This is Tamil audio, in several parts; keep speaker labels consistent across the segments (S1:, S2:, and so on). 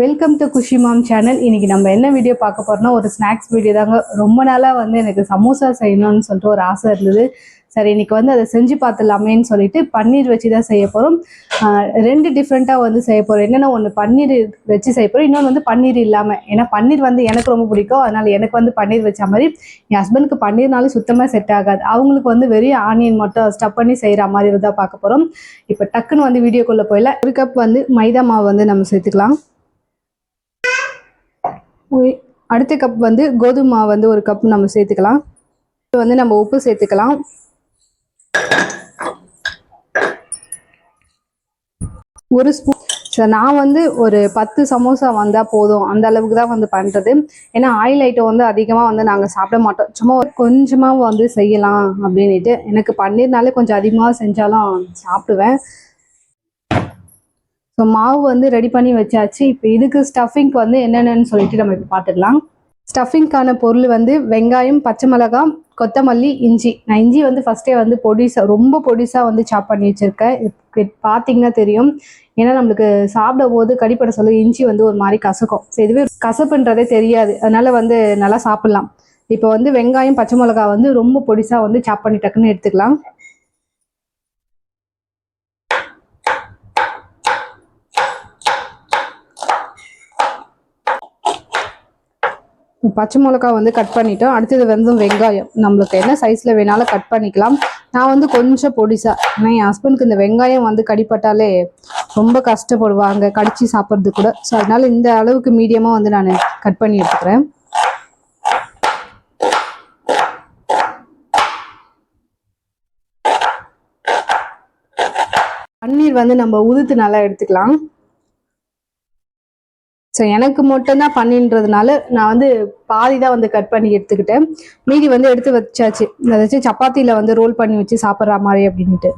S1: Welcome to Khushi mom channel. இன்னைக்கு நம்ம என்ன வீடியோ பார்க்க போறோம்னா ஒரு ஸ்நாக்ஸ் வீடியோ தாங்க. ரொம்ப நாளா எனக்கு சமோசா செய்யணும்னு சொல்லிட்டு ஒரு ஆசை இருந்தது. சரி, இன்னைக்கு அதை செஞ்சு பார்த்துலாமேன்னு சொல்லிட்டு பன்னீர் வச்சு தான் செய்ய போறோம். ரெண்டு டிஃப்ரெண்ட்டாக செய்ய போறோம். என்னன்னா, ஒன்று பன்னீர் வச்சு செய்ய போறோம், இன்னொன்று பன்னீர் இல்லாமல். ஏன்னா பன்னீர் எனக்கு ரொம்ப பிடிக்கும், அதனால எனக்கு பன்னீர் வச்ச மாதிரி. என் ஹஸ்பண்டுக்கு பன்னீர்னாலும் சுத்தமாக செட் ஆகாது. அவங்களுக்கு வெறும் ஆனியன் மட்டும் ஸ்டப் பண்ணி செய்கிற மாதிரி தான் பார்க்க போறோம். இப்போ டக்குன்னு வீடியோக்குள்ளே போயிடலாம். ஒரு கப் மைதா மாவு நம்ம சேர்த்துக்கலாம். அடுத்த கப் கோதுமை மாவு ஒரு கப் நம்ம சேர்த்துக்கலாம். நம்ம உப்பு சேர்த்துக்கலாம். ஒரு ஸ்பூன். நான் ஒரு 10 சமோசா வந்தால் போதும், அந்த அளவுக்கு தான் பண்ணுறது. ஏன்னா ஆயில் ஐட்டம் அதிகமாக நாங்கள் சாப்பிட மாட்டோம். சும்மா கொஞ்சமாக செய்யலாம் அப்படின்ட்டு. எனக்கு பன்னீர்னாலே கொஞ்சம் அதிகமாக செஞ்சாலும் சாப்பிடுவேன். ஸோ மாவு ரெடி பண்ணி வச்சாச்சு. இப்போ இதுக்கு ஸ்டஃபிங்க்கு என்னென்னு சொல்லிட்டு நம்ம இப்போ பார்த்துக்கலாம். ஸ்டஃபிங்க்கான பொருள் வெங்காயம், பச்சை மிளகாய், கொத்தமல்லி, இஞ்சி. நான் இஞ்சி ஃபஸ்ட்டே பொடிசா, ரொம்ப பொடிசாக சாப் பண்ணி வச்சுருக்கேன். பார்த்தீங்கன்னா தெரியும். ஏன்னா நம்மளுக்கு சாப்பிடும் போது கடிப்பட சொல்ல இஞ்சி ஒரு மாதிரி கசக்கும். ஸோ இதுவே கசப்புன்றதே தெரியாது, அதனால நல்லா சாப்பிட்லாம். இப்போ வெங்காயம், பச்சை மிளகாய் ரொம்ப பொடிசாக சாப் பண்ணி டக்குன்னு எடுத்துக்கலாம். பச்சை மிளகாய் கட் பண்ணிட்டோம். அடுத்தது வெங்காயம் நம்மளுக்கு என்ன சைஸில் வேணாலும் கட் பண்ணிக்கலாம். நான் கொஞ்சம் பொடிசா, ஏன்னா என் ஹஸ்பண்டுக்கு இந்த வெங்காயம் கடிப்பட்டாலே ரொம்ப கஷ்டப்படுவாங்க கடிச்சு சாப்பிட்றது கூட. ஸோ அதனால இந்த அளவுக்கு மீடியமாக நான் கட் பண்ணி எடுத்துக்கிறேன். பன்னீர் நம்ம உதுத்து நல்லா எடுத்துக்கலாம். ஸோ எனக்கு மட்டும்தான் பண்ணின்றதுனால நான் பாதி தான் கட் பண்ணி எடுத்துக்கிட்டேன். மீதி எடுத்து வச்சாச்சு. அதை வச்சு சப்பாத்தியில் ரோல் பண்ணி வச்சு சாப்பிட்ற மாதிரி அப்படின்ட்டு.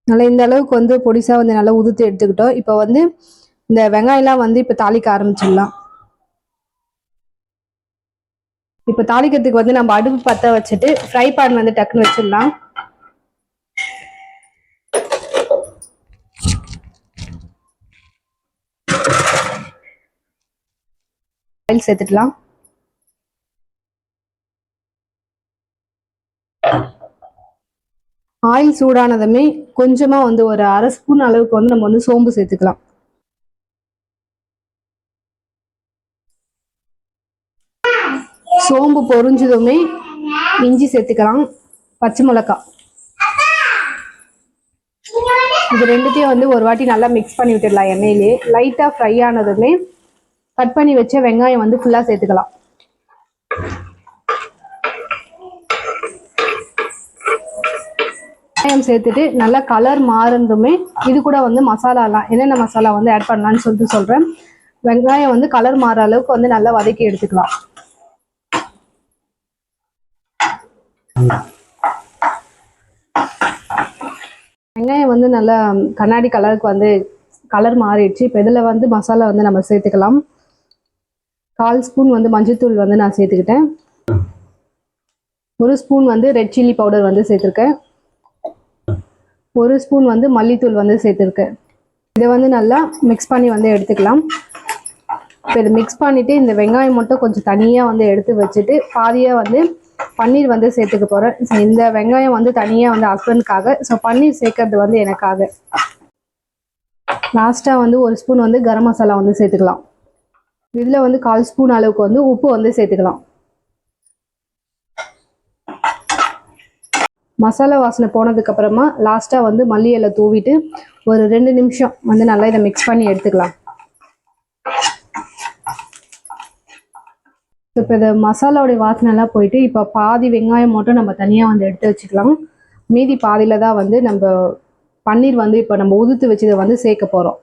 S1: நல்லா இந்த அளவுக்கு பொடிசா நல்லா உதுத்து எடுத்துக்கிட்டோம். இப்போ இந்த வெங்காயம்லாம் இப்போ தாளிக்க ஆரம்பிச்சிடலாம். இப்போ தாளிக்கிறதுக்கு நம்ம அடுப்பு பற்ற வச்சுட்டு ஃப்ரை பேன் டக்குன்னு வச்சிடலாம். ஆயில் சேர்த்துக்கலாம். ஆயில் சூடானதுமே கொஞ்சமா ஒரு அரை ஸ்பூன் அளவுக்கு நம்ம சோம்பு சேர்த்துக்கலாம். சோம்பு பொரிஞ்சதுமே இஞ்சி சேர்த்துக்கலாம், பச்சை மிளகாய். இது ரெண்டுத்தையும் ஒரு வாட்டி நல்லா மிக்ஸ் பண்ணி விட்டுடலாம். எண்ணெயிலே லைட்டாக ஃப்ரை ஆனதுமே கட் பண்ணி வச்ச வெங்காயம் ஃபுல்லாக சேர்த்துக்கலாம். வெங்காயம் சேர்த்துட்டு நல்லா கலர் மாறுனதுமே இது கூட மசாலாலாம் என்னென்ன மசாலா ஆட் பண்ணலான்னு சொல்லிட்டு சொல்கிறேன். வெங்காயம் கலர் மாற அளவுக்கு நல்லா வதக்கி எடுத்துக்கலாம். வெங்காயம் நல்லா கண்ணாடி கலருக்கு கலர் மாறிடுச்சு. இப்போ இதில் மசாலா நம்ம சேர்த்துக்கலாம். 1/4 ஸ்பூன் மஞ்சள்தூள் நான் சேர்த்துக்கிட்டேன். 1 ஸ்பூன் ரெட் சில்லி பவுடர் சேர்த்துருக்கேன். 1 ஸ்பூன் மல்லித்தூள் சேர்த்துருக்கேன். இதை நல்லா மிக்ஸ் பண்ணி எடுத்துக்கலாம். இப்போ இதை மிக்ஸ் பண்ணிவிட்டு இந்த வெங்காயம் மட்டும் கொஞ்சம் தனியாக எடுத்து வச்சுட்டு பாதியாக பன்னீர் சேர்த்துக்க போகிறேன். ஸோ இந்த வெங்காயம் தனியாக ஹஸ்பண்டுக்காக, ஸோ பன்னீர் சேர்க்கறது எனக்காக. லாஸ்ட்டாக 1 ஸ்பூன் கரம் மசாலா சேர்த்துக்கலாம். இதில் 1/4 ஸ்பூன் அளவுக்கு உப்பு சேர்த்துக்கலாம். மசாலா வாசனை போனதுக்கப்புறமா லாஸ்ட்டாக மல்லி இலை தூவிட்டு ஒரு 2 நிமிஷம் நல்லா இதை மிக்ஸ் பண்ணி எடுத்துக்கலாம். இப்போ இந்த மசாலாவுடைய வாசனைலாம் போயிட்டு இப்போ பாதி வெங்காயம் மட்டும் நம்ம தனியாக எடுத்து வச்சுக்கலாம். மீதி பாதியில் தான் நம்ம பன்னீர் இப்போ நம்ம உதுத்து வச்சு இதை சேர்க்க போகிறோம்.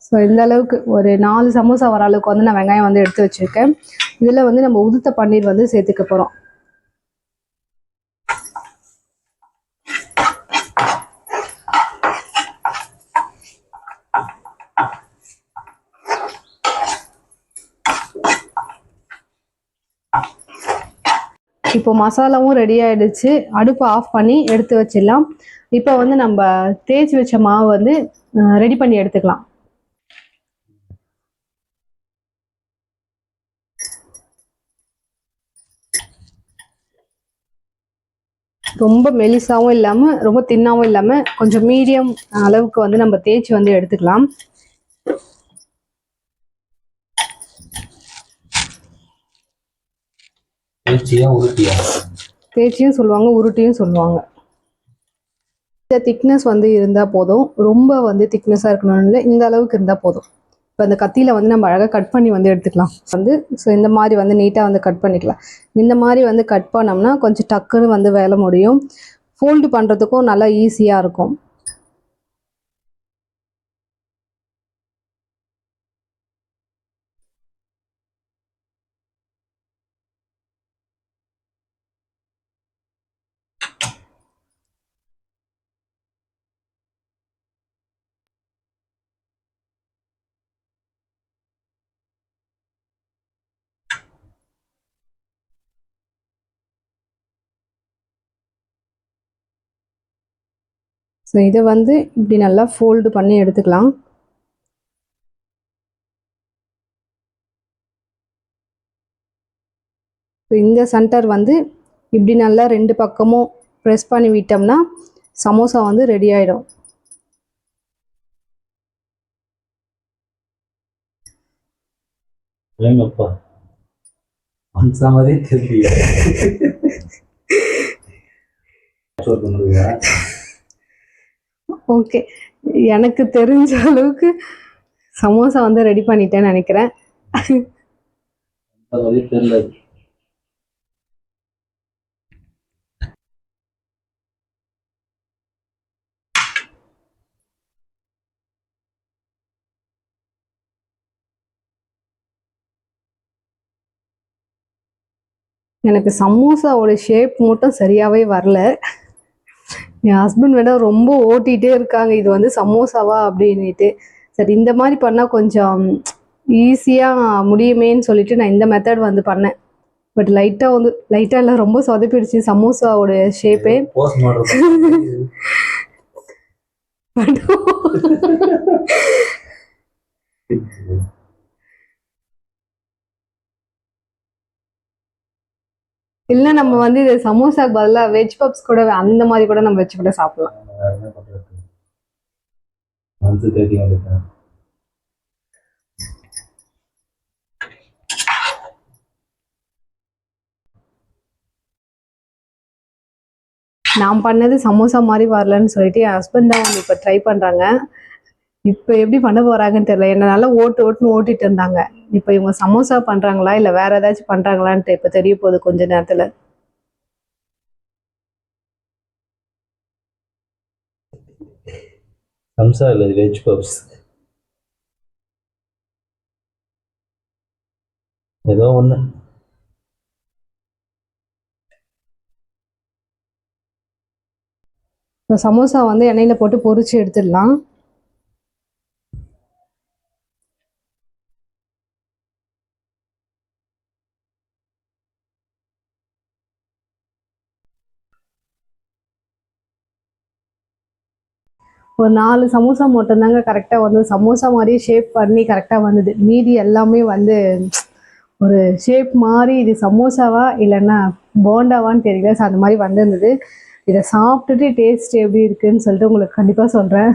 S1: ஸோ இந்த அளவுக்கு ஒரு 4 சமோசா வர அளவுக்கு நான் வெங்காயம் எடுத்து வச்சுருக்கேன். இதில் நம்ம உதுத்த பன்னீர் சேர்த்துக்க போகிறோம். இப்போ மசாலாவும் ரெடி ஆகிடுச்சு. அடுப்பை ஆஃப் பண்ணி எடுத்து வச்சிடலாம். இப்போ வந்து நம்ம தேய்ச்சி வச்ச மாவு வந்து ரெடி பண்ணி எடுத்துக்கலாம். ரொம்ப மெலிசாவும் இல்லாமல் ரொம்ப தின்னாவும் இல்லாமல் கொஞ்சம் மீடியம் அளவுக்கு வந்து நம்ம தேய்ச்சி வந்து எடுத்துக்கலாம். தேய்ச்சியும் சொல்லுவாங்க, உருட்டியும் சொல்லுவாங்க. இந்த திக்னஸ் வந்து இருந்தால் போதும். ரொம்ப வந்து திக்னஸாக இருக்கணும்னு இல்லை, இந்த அளவுக்கு இருந்தால் போதும். இப்போ அந்த கத்தியில் வந்து நம்ம அழகாக கட் பண்ணி வந்து எடுத்துக்கலாம். வந்து ஸோ இந்த மாதிரி வந்து நீட்டாக வந்து கட் பண்ணிக்கலாம். இந்த மாதிரி வந்து கட் பண்ணோம்னா கொஞ்சம் டக்குன்னு வந்து வேலை முடியும். ஃபோல்டு பண்ணுறதுக்கும் நல்லா ஈஸியாக இருக்கும். ஸோ இதை வந்து இப்படி நல்லா ஃபோல்டு பண்ணி எடுத்துக்கலாம். இந்த சென்டர் வந்து இப்படி நல்லா 2 பக்கமும் ப்ரெஸ் பண்ணி விட்டோம்னா சமோசா வந்து ரெடி ஆகிடும். ஓகே, எனக்கு தெரிஞ்ச அளவுக்கு சமோசா வந்து ரெடி பண்ணிட்டேன்னு நினைக்கிறேன். எனக்கு சமோசாவோட ஷேப் மட்டும் சரியாகவே வரல. என் ஹஸ்பண்ட் வேணா ரொம்ப ஓட்டிகிட்டே இருக்காங்க, இது வந்து சமோசாவா அப்படின்ட்டு. சரி, இந்த மாதிரி பண்ணால் கொஞ்சம் ஈஸியாக முடியுமேன்னு சொல்லிட்டு நான் இந்த மெத்தட் வந்து பண்ணேன். பட் லைட்டாக எல்லாம் ரொம்ப சொதப்பிடுச்சு சமோசாவோட ஷேப்பே. இல்லை, நம்ம வந்து இது சமோசாக்கு பதிலாக வெஜ் பப்ஸ் கூட அந்த மாதிரி கூட நம்ம வச்சு கூட சாப்பிடலாம். நான் பண்ணது சமோசா மாதிரி வரலன்னு சொல்லிட்டு என் ஹஸ்பண்ட் தான் வந்து இப்போ ட்ரை பண்ணுறாங்க. இப்போ எப்படி பண்ண போகிறாங்கன்னு தெரியல. என்ன நல்லா ஓட்டுன்னு ஓட்டிட்டு இருந்தாங்க. இப்போ இவங்க சமோசா பண்ணுறாங்களா இல்லை வேற ஏதாச்சும் பண்ணுறாங்களான்ட்டு இப்போ தெரிய போகுது கொஞ்ச நேரத்தில்.
S2: சம்சா இல்லை, வெஜ் பப்ஸ் ஏதோ ஒன்று.
S1: இப்போ சமோசா வந்து எண்ணெயில் போட்டு பொரிச்சு எடுத்துடலாம். ஒரு 4 சமோசா மட்டும்தாங்க கரெக்டாக வந்து சமோசா மாதிரியே ஷேப் பண்ணி கரெக்டாக வந்தது. மீதி எல்லாமே வந்து ஒரு ஷேப் மாதிரி இது சமோசாவா இல்லைன்னா போண்டாவான்னு தெரியல. ஸோ அந்த மாதிரி வந்திருந்தது. இதை சாப்பிட்டுட்டு டேஸ்ட் எப்படி இருக்குன்னு சொல்லிட்டு உங்களுக்கு கண்டிப்பாக சொல்கிறேன்.